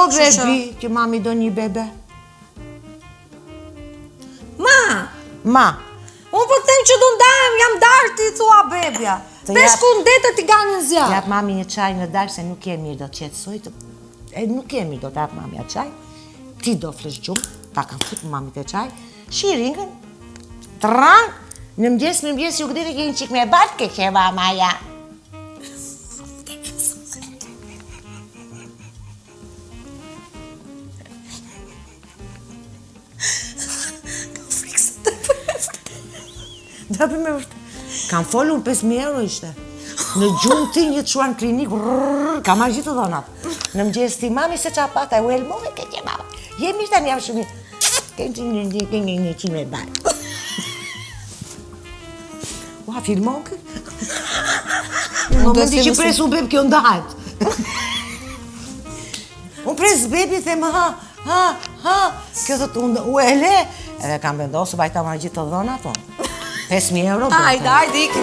Po grepi që mami do një bebe. Ma. Unë po të them që do ndajem, jam darë ti thua bebja. 5 kundete t'i ganë në zjarë. Jap mami një qaj në darë se nuk e mirë do të qetësoj. Nuk e mirë do t'jap mami a qaj. Ti do flesh gjumë, ta kanë fut mami të qaj. Shiringën, tran, në mëgjes ju këdire ke një qik me batë ke qeva maja. Drapi me vërte. Kam folu në 5.000 euro ishte. Në gjumë ti një të shuan klinik, ka marrë gjithë të dhonat. Në mëgjes ti mami se qa pata, u elmove ke që mama. Jemi ishte një shumë një, ke një qime bajë. Ua, filmon kë? Në momenti që presu beb kjo ndahet. Unë presë bebi, them ha. Kjo thot u ele, edhe kam vendosë bajta marrë gjithë të dhonat, 5.000 euro. Hajde, ik.